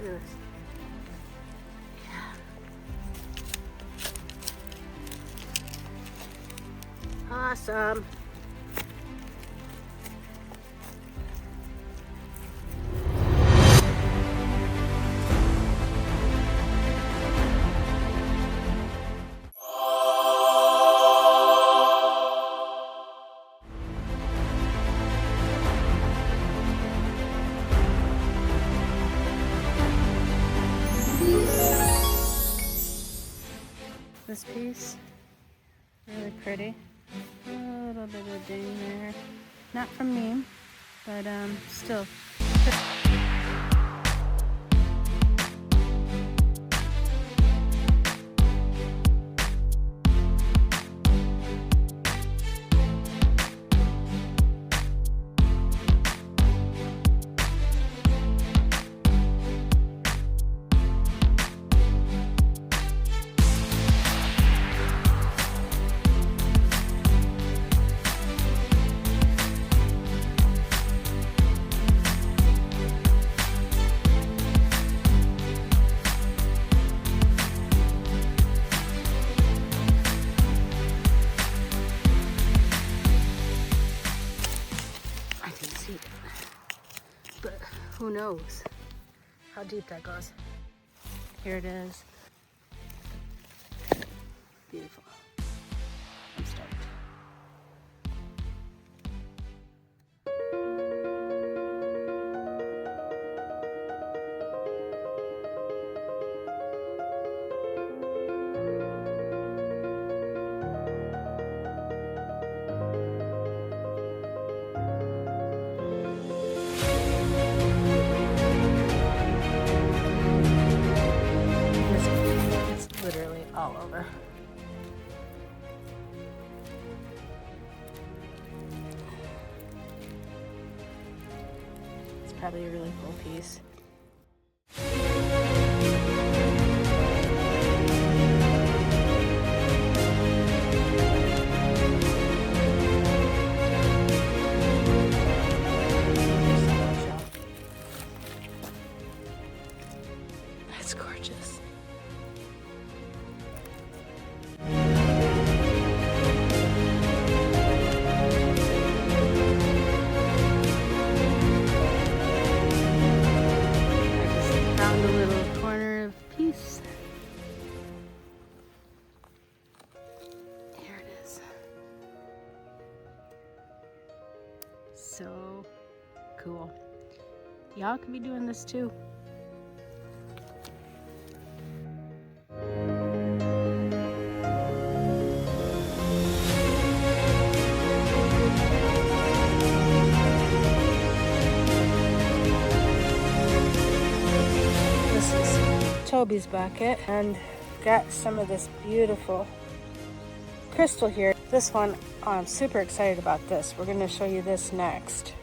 Look at this. Yeah. Awesome. This piece, really pretty. A little bit of ding there. Not from me, but still. But who knows how deep that goes. Here it is. Beautiful. I'm stoked. Literally all over. It's probably a really cool piece. That's gorgeous. So cool. Y'all could be doing this too. This is Toby's bucket, and got some of this beautiful crystal here. This one, I'm super excited about this. We're going to show you this next.